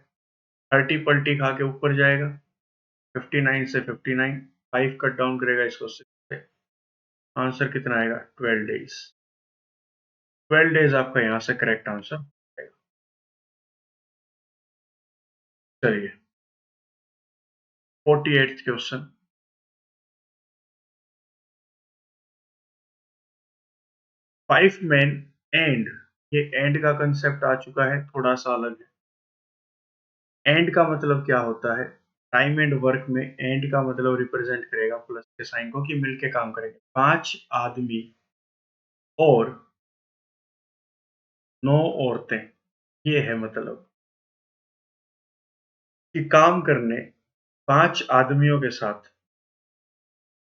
30 पलटी खा के ऊपर जाएगा, 59 से 59 5 कट डाउन करेगा इसको 6 से, आंसर कितना आएगा 12 डेज। 12 डेज आपका यहाँ से करेक्ट आंसर आएगा। चलिए 48th क्वेश्चन, 5 men एंड, ये एंड का कंसेप्ट आ चुका है, थोड़ा सा अलग है। एंड का मतलब क्या होता है, टाइम एंड वर्क में एंड का मतलब रिप्रेजेंट करेगा प्लस के साइन को कि मिलके काम करेंगे। 5 आदमी और 9 औरतें, ये है मतलब कि काम करने 5 आदमियों के साथ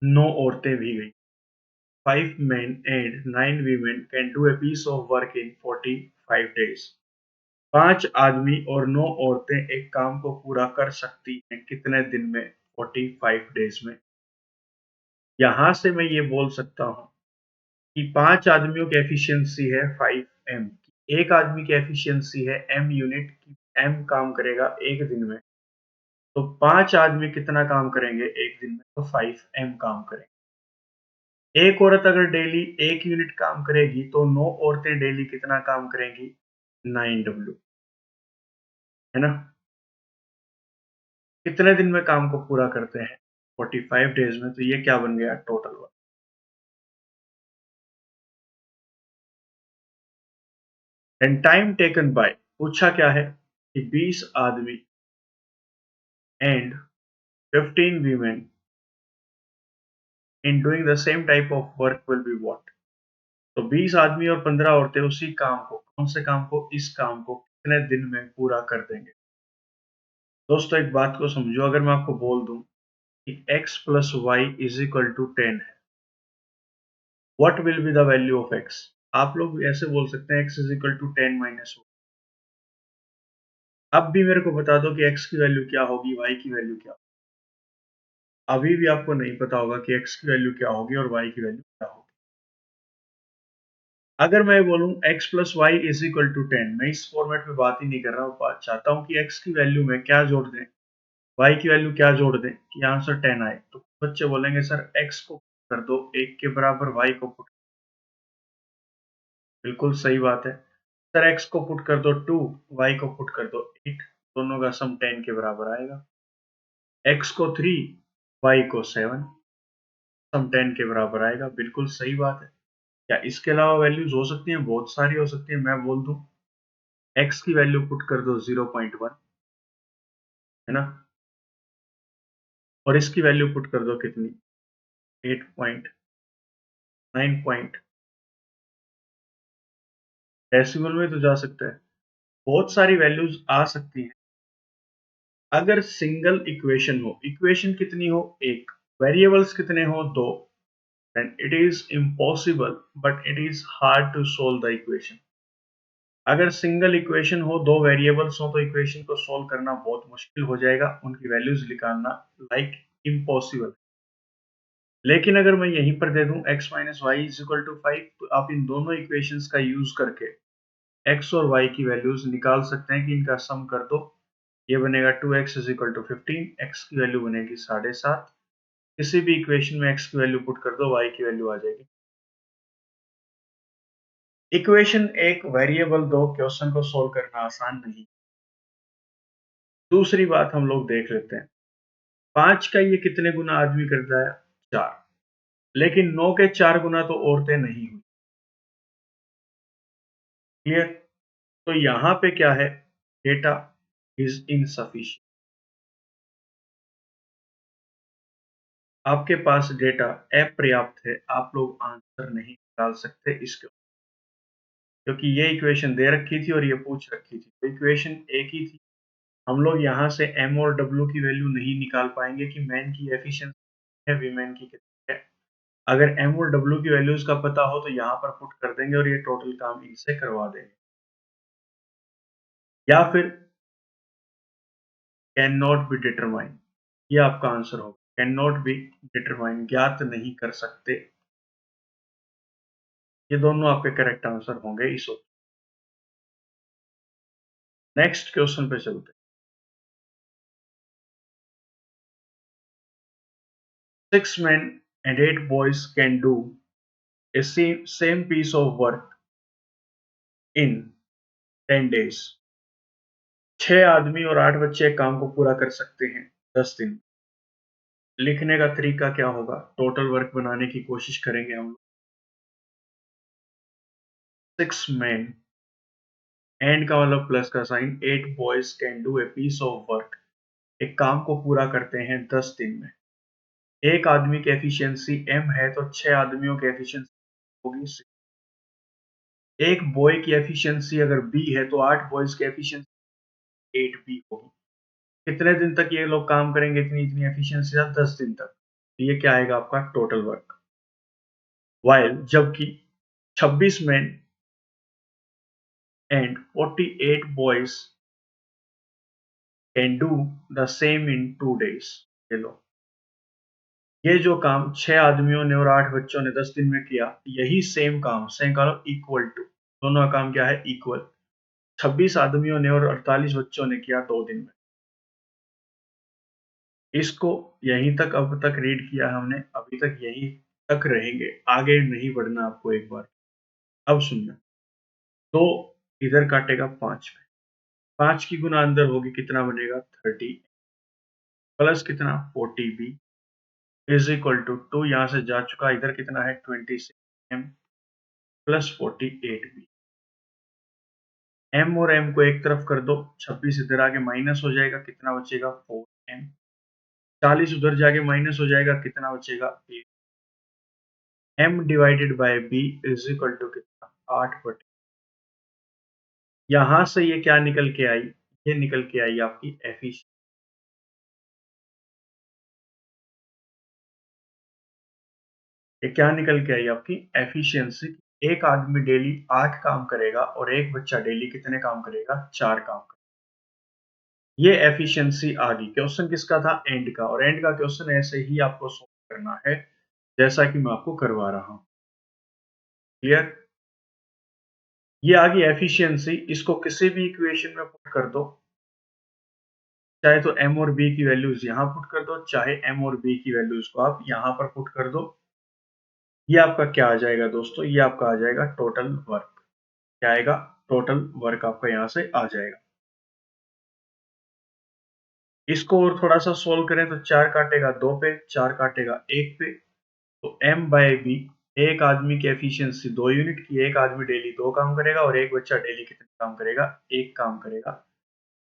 9 औरतें भी गई। 5 men and 9 women can do a piece of work in 45 days। 5 आदमी और 9 औरतें एक काम को पूरा कर सकती हैं कितने दिन में, 45 डेज में। यहां से मैं ये बोल सकता हूं कि 5 आदमियों की एफिशिएंसी है 5m, एक आदमी की एफिशिएंसी है m यूनिट की, m काम करेगा एक दिन में, तो 5 आदमी कितना काम करेंगे एक दिन में, तो 5m काम करेंगे। एक औरत अगर डेली 1 यूनिट काम करेगी तो 9 औरतें डेली कितना काम करेंगी, 9w, है ना। कितने दिन में काम को पूरा करते हैं, 45 डेज में, तो ये क्या बन गया total work. And time taken by, पूछा क्या है कि 20 आदमी and 15 women in doing the same type of work will be what. तो 20 आदमी और 15 औरतें उसी काम को, कौन से काम को, इस काम को कितने दिन में पूरा कर देंगे। दोस्तों एक बात को समझो, अगर मैं आपको बोल दूं कि x plus y is equal to 10 है, what will be the value of x। आप लोग ऐसे बोल सकते हैं x is equal to 10 minus 1। अब भी मेरे को बता दो कि x की वैल्यू क्या होगी, y की वैल्यू क्या होगी। अभी भी आपको नहीं पता होगा कि x की वैल्यू क्या होगी और y की वैल्यू क्या होगी। अगर मैं बोलूं x plus y is equal to 10, मैं इस फॉर्मेट में बात ही नहीं कर रहा हूँ, बात चाहता हूँ कि x की वैल्यू में क्या जोड़ दें, y की वैल्यू क्या जोड़ दें कि आंसर 10 आए। तो बच्चे बोलेंगे सर x को कर दो 1 के बराबर, y को पुट, बिल्कुल सही बात है। सर x को पुट कर दो 2, y को पुट कर दो 8, दोनों का सम 10 के बराबर आएगा। x को 3, y को 7, सम 10 के बराबर आएगा, बिल्कुल सही बात है। क्या इसके अलावा वैल्यूज हो सकती हैं, बहुत सारी हो सकती है। मैं बोल दूं x की वैल्यू पुट कर दो 0.1, है ना, और इसकी वैल्यू पुट कर दो कितनी, 8.9 डेसिमल में तो जा सकता है, बहुत सारी वैल्यूज आ सकती हैं। अगर सिंगल इक्वेशन हो, इक्वेशन कितनी हो, एक, वेरिएबल्स कितने हो, दो, then it is impossible but it is hard to solve the equation। अगर सिंगल इक्वेशन हो, दो वेरिएबल्स हो, तो इक्वेशन को सोल्व करना बहुत मुश्किल हो जाएगा, उनकी वैल्यूज निकालना लाइक इम्पॉसिबल। लेकिन अगर मैं यहीं पर दे दूं x minus y is equal to 5, तो आप इन दोनों इक्वेशंस का यूज करके x और y की वैल्यूज निकाल सकते हैं कि इनका सम कर दो, ये बनेगा 2x is equal to 15, x की वैल्यू बनेगी 7.5। किसी भी इक्वेशन में x की वैल्यू पुट कर दो, y की वैल्यू आ जाएगी। इक्वेशन एक, वेरिएबल दो, क्वेश्चन को सोल्व करना आसान नहीं। दूसरी बात हम लोग देख लेते हैं, 5 का ये कितने गुना आदमी करता है, 4, लेकिन 9 के 4 गुना तो औरतें नहीं हुई। क्लियर। तो यहां पे क्या है, डेटा इज इनसफिशिएंट। आपके पास डेटा अपर्याप्त है, आप लोग आंसर नहीं निकाल सकते इसके, क्योंकि ये इक्वेशन दे रखी थी और ये पूछ रखी थी, तो इक्वेशन एक ही थी। हम लोग यहाँ से m और w की वैल्यू नहीं निकाल पाएंगे कि मैन की एफिशिएंसी है, वीमेन की कितनी है। अगर m और w की वैल्यूज का पता हो तो यहाँ पर पुट कर देंगे और ये टोटल काम इनसे करवा देंगे। या फिर कैन नॉट बी डिटरमाइन, ये आपका आंसर होगा, कैन नॉट बी डिटरमाइन, ज्ञात नहीं कर सकते। ये दोनों आपके करेक्ट आंसर होंगे इस वक्त। नेक्स्ट क्वेश्चन पे चलते हैं। 6 men and 8 boys can do a same piece of work in 10 days. 6 आदमी और 8 बच्चे एक काम को पूरा कर सकते हैं 10 दिन। लिखने का तरीका क्या होगा? टोटल वर्क बनाने की कोशिश करेंगे हम लोग। 6 men एंड का मतलब प्लस का sign, 8 boys can do a piece of work, एक काम को पूरा करते हैं 10 दिन में। एक आदमी की एफिशिएंसी m है तो 6 आदमियों की एफिशिएंसी होगी 6। एक बॉय की एफिशिएंसी अगर b है तो 8 बॉयज की एफिशिएंसी 8b होगी। कितने दिन तक ये लोग काम करेंगे इतनी इतनी एफिशिएंसी? 10 दिन तक। तो ये क्या आएगा आपका टोटल वर्क। वाइल जबकि 26 men and 48 boys can do the same in 2 days। ये लो, ये जो काम 6 आदमियों ने और 8 बच्चों ने 10 दिन में किया, यही सेम काम, सेम का इक्वल टू, दोनों का काम क्या है? इक्वल। 26 आदमियों ने और 48 बच्चों ने किया 2 दिन में। इसको यहीं तक अब तक रीड किया हमने, अभी तक यहीं तक रहेंगे, आगे नहीं बढ़ना आपको एक बार। अब सुनना, तो इधर काटेगा 5 में, 5 की गुना अंदर होगी, कितना बनेगा? 30 प्लस कितना? 40b इज इक्वल टू 2 यहां से जा चुका, इधर कितना है? 26m plus 48b। m और m को एक तरफ कर दो, 26 इधर आके माइनस हो जाएगा, कितना बचेगा? 4m। 40 उधर जाके माइनस हो जाएगा, कितना बचेगा? 8। m divided by b is equal to कितना? 8 बटे, यहां से ये क्या निकल के आई? ये निकल के आई आपकी एफिशिएंसी। ये क्या निकल के आई आपकी? एफिशिएंसी। एक आदमी डेली 8 काम करेगा और एक बच्चा डेली कितने काम करेगा? 4 काम करेगा। ये एफिशिएंसी आ गई। क्वेश्चन किसका था? एंड का। और एंड का क्वेश्चन ऐसे ही आपको सॉल्व करना है जैसा कि मैं आपको करवा रहा हूं। क्लियर? ये आ गई एफिशिएंसी, इसको किसी भी इक्वेशन में पुट कर दो, चाहे तो m और b की वैल्यूज यहां पुट कर दो, चाहे m और b की वैल्यूज को आप यहां पर पुट कर दो। ये आपका क्या आ जाएगा दोस्तों? ये आपका आ जाएगा टोटल वर्क। क्या आएगा? टोटल वर्क आपका यहां से आ जाएगा। इसको और थोड़ा सा सोल्व करें तो 4 काटेगा 2 पे, 4 काटेगा 1 पे, तो m बाय b, एक आदमी की एफिशिएंसी 2 यूनिट की, एक आदमी डेली 2 काम करेगा और एक बच्चा डेली कितने काम करेगा? 1 काम करेगा।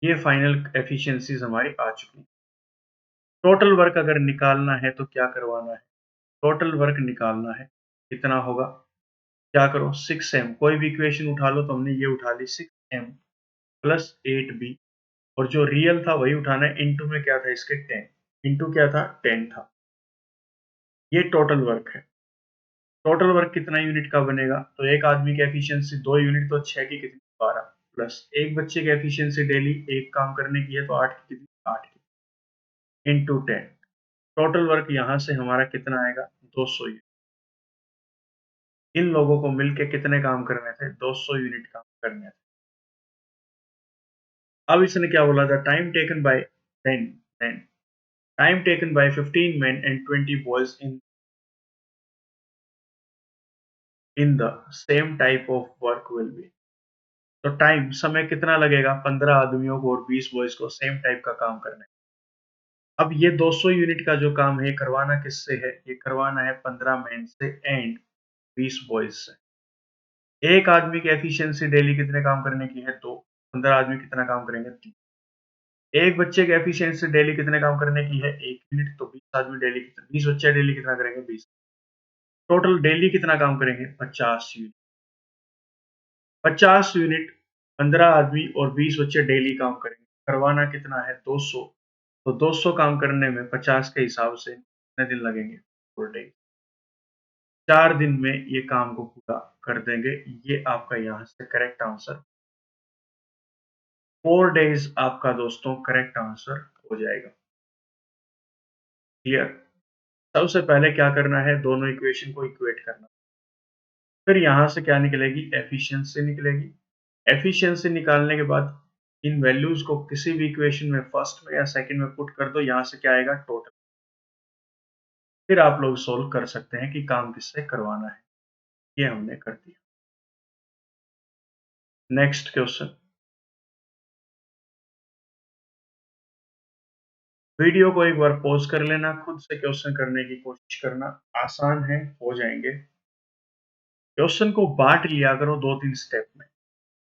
ये फाइनल एफिशिएंसीज हमारी आ चुकी। टोटल वर्क अगर निकालना है तो क्या करवाना है? टोटल वर्क निकालना है, कितना होगा? क्या करो? 6m, कोई भी इक्वेशन उठा लो, तो हमने ये उठा ली 6m प्लस 8b, और जो रियल था वही उठाना है। इनटू में क्या था इसके? 10, इनटू क्या था? 10 था। ये टोटल वर्क है। टोटल वर्क कितना यूनिट का बनेगा? तो एक आदमी की एफिशिएंसी 2 यूनिट, तो 6 की कितनी? 12, प्लस एक बच्चे की एफिशिएंसी डेली 1 काम करने की है, तो 8 की कितनी? 8 की, इनटू 10। टोटल वर्क यहां से हमारा कितना आएगा? 200 यूनिट। इन लोगों को मिलके कितने काम करने थे? 200 यूनिट काम करने थे। अब इसने क्या बोला था? Time taken by 10 time taken by 15 men and 20 boys in the same type of work will be। तो टाइम, समय कितना लगेगा? 15 आदमियों को और 20 बॉयज को सेम टाइप का काम करने। अब ये 200 यूनिट का जो काम है करवाना किससे है? ये करवाना है 15 मैन से एंड 20 बॉयज से। एक आदमी की एफिशिएंसी डेली कितने काम करने की है? 2। 15 आदमी कितना काम करेंगे? 3। एक बच्चे की एफिशिएंसी डेली कितने काम करने की है? 1 यूनिट, तो 20 आदमी डेली कितना, 20 बच्चे डेली कितना करेंगे? 20। टोटल डेली कितना काम करेंगे? 50 यूनिट। 50 यूनिट 15 आदमी और 20 बच्चे डेली काम करेंगे। करवाना कितना है? 200। तो 200 काम करने में 50 के हिसाब से कितने दिन लगेंगे? 4 डे। 4 दिन में ये काम को पूरा कर देंगे। ये आपका यहाँ से करेक्ट आंसर, 4 डेज आपका दोस्तों करेक्ट आंसर हो जाएगा। क्लियर? सबसे पहले क्या करना है? दोनों इक्वेशन को इक्वेट करना। फिर यहाँ से क्या निकलेगी? एफिशिएंसी निकलेगी। एफिशिएंसी निकालने के बाद इन वैल्यूज को किसी भी इक्वेशन में फर्स्ट में या सेकंड में पुट कर दो, यहाँ से क्या आएगा? टोटल। फिर आप लोग सोल्व कर सकते हैं कि काम किससे करवाना है। ये हमने कर दिया। Next question. वीडियो को एक बार पॉज कर लेना, खुद से क्वेश्चन करने की कोशिश करना, आसान है, हो जाएंगे। क्वेश्चन को बांट लिया करो 2-3 स्टेप में।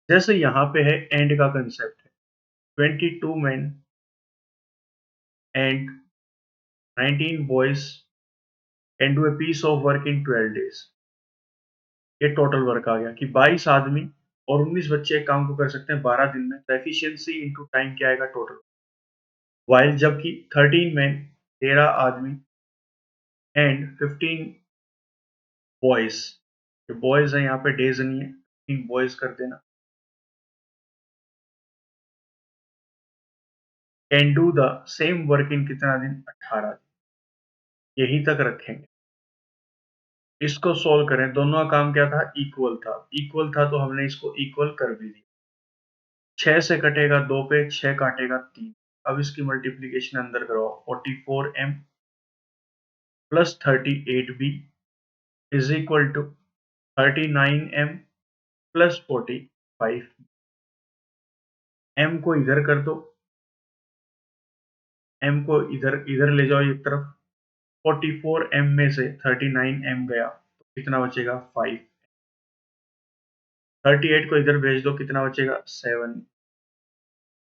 जैसे यहाँ पे है एंड का कंसेप्ट है, 22 men and 19 boys can do a piece of work in 12 days। ये टोटल वर्क आ गया कि 22 आदमी और 19 बच्चे एक काम को कर सकते हैं 12 दिन में। तो एफिशिएंसी इनटू टाइम क्या आएगा टोटल। वाइल जबकि 13 men 13 आदमी एंड 15 बॉयज, जो बॉयज है यहाँ पे डेज नहीं है, 15 बॉयज कर देना, can do the same work in कितना दिन, 18 दिन। यहीं तक रखेंगे। इसको सोल्व करें, दोनों का काम क्या था, इक्वल था। इक्वल था तो हमने इसको इक्वल कर भी दिया। 6 से कटेगा 2 पे, 6 काटेगा 3। अब इसकी मल्टीप्लीकेशन अंदर करो, 44m plus 38b is equal to 39m plus 45। m को इधर कर दो, m को इधर इधर ले जाओ एक तरफ। 44m में से 39m गया तो कितना बचेगा, 5। 38 को इधर भेज दो, कितना बचेगा, 7।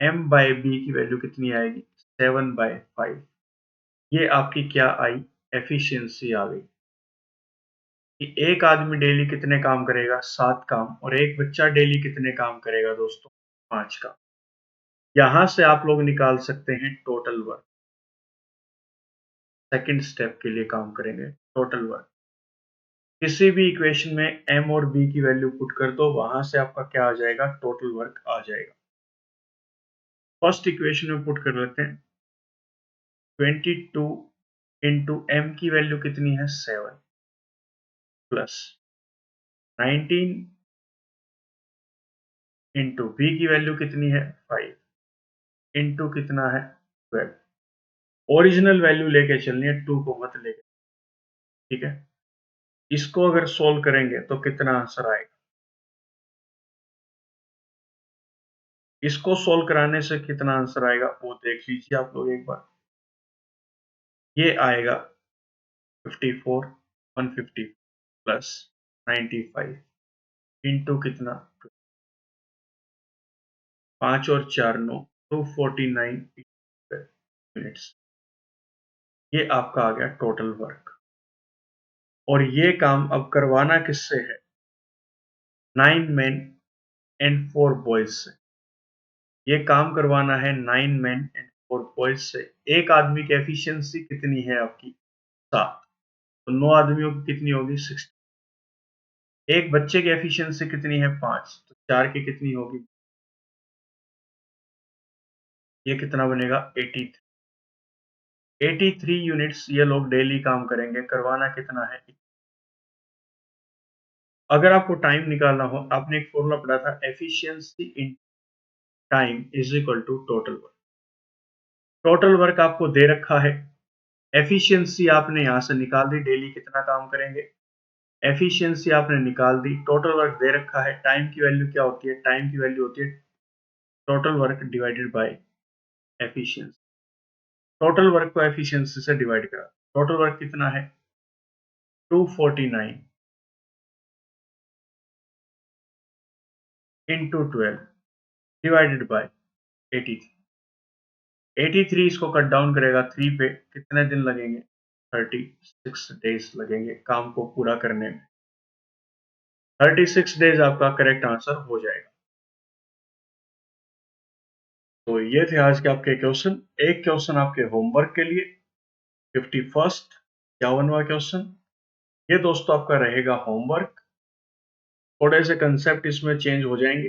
m बाय b की वैल्यू कितनी आएगी, 7/5। ये आपकी क्या आई, एफिशिएंसी आ गई कि एक आदमी डेली कितने काम करेगा, 7 काम, और एक बच्चा डेली कितने काम करेगा दोस्तों, 5 काम। यहां से आप लोग निकाल सकते हैं टोटल वर्क। सेकंड स्टेप के लिए काम करेंगे टोटल वर्क। किसी भी इक्वेशन में m और b की वैल्यू पुट कर दो, वहां से आपका क्या आ जाएगा, टोटल वर्क आ जाएगा। फर्स्ट इक्वेशन में पुट कर लेते हैं, 22 इंटू m की वैल्यू कितनी है, 7 प्लस 19 इंटू b की वैल्यू कितनी है, 5 इंटू कितना है, 12। ओरिजिनल वैल्यू लेके चलनी है, 2 को मत लेके। ठीक है, इसको अगर सोल्व करेंगे तो कितना आंसर आएगा। इसको सोल्व कराने से कितना आंसर आएगा वो देख लीजिए आप लोग एक बार। ये आएगा 54 150 प्लस 95 इंटू कितना, 5 और 4 9, 249 मिनट्स। ये आपका आ गया टोटल वर्क। और ये काम अब करवाना किससे है, 9 men एंड 4 बॉयज से। ये काम करवाना है 9 men एंड 4 बॉयज से। एक आदमी की एफिशिएंसी कितनी है आपकी, 7। तो 9 आदमियों की कितनी होगी, 60। एक बच्चे की एफिशिएंसी कितनी है, 5। तो 4 की कितनी होगी, ये कितना बनेगा, 83। 83 यूनिट्स ये लोग डेली काम करेंगे। करवाना कितना है, अगर आपको टाइम निकालना हो, आपने एक फॉर्मूला पढ़ा था, efficiency in time is equal to total work. Total work आपको दे रखा है, एफिशिएंसी आपने यहां से निकाल दी, डेली कितना काम करेंगे, एफिशिएंसी आपने निकाल दी, टोटल वर्क दे रखा है। टाइम की वैल्यू क्या होती है, टाइम की वैल्यू होती है total work divided by efficiency. Total work को एफिशिएंसी से डिवाइड करा, टोटल वर्क कितना है, 249 इंटू 12 डिवाइडेड बाय 83। 83 इसको कट डाउन करेगा 3 पे, कितने दिन लगेंगे, 36 डेज लगेंगे काम को पूरा करने में। 36 डेज आपका करेक्ट आंसर हो जाएगा। तो ये थे आज के आपके क्वेश्चन। एक क्वेश्चन आपके होमवर्क के लिए, 51st 51वां क्वेश्चन। ये दोस्तों आपका रहेगा होमवर्क। थोड़े से कंसेप्ट इसमें चेंज हो जाएंगे,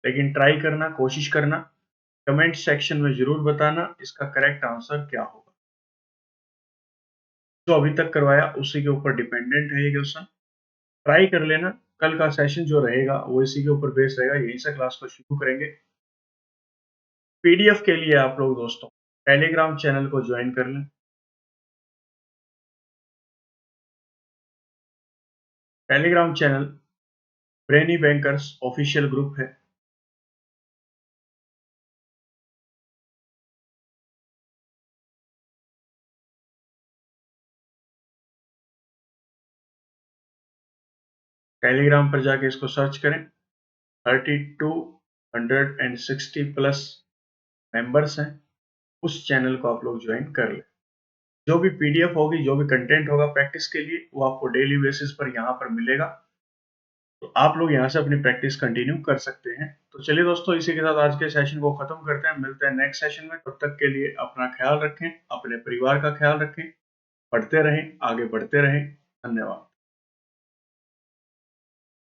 लेकिन ट्राई करना, कोशिश करना। कमेंट सेक्शन में जरूर बताना इसका करेक्ट आंसर क्या होगा। जो अभी तक करवाया उसी के ऊपर डिपेंडेंट है ये क्वेश्चन। ट्राई कर लेना। कल का सेशन जो रहेगा वो इसी के ऊपर बेस्ड रहेगा, यहीं से क्लास को शुरू करेंगे। पीडीएफ के लिए आप लोग दोस्तों टेलीग्राम चैनल को ज्वाइन कर लें। Telegram channel brainy bankers official group है। टेलीग्राम पर जाके इसको सर्च करें। 3260 प्लस मेंबर्स हैं, उस चैनल को आप लोग ज्वाइन कर लें। जो भी पीडीएफ होगी, जो भी कंटेंट होगा प्रैक्टिस के लिए, वो आपको डेली बेसिस पर यहाँ पर मिलेगा, तो आप लोग यहाँ से अपनी प्रैक्टिस कंटिन्यू कर सकते हैं। तो चलिए दोस्तों, इसी के साथ आज के सेशन को खत्म करते हैं। मिलते हैं नेक्स्ट सेशन में। तब तक के लिए अपना ख्याल रखें, अपने परिवार का ख्याल रखें, पढ़ते रहें, आगे बढ़ते रहें। धन्यवाद।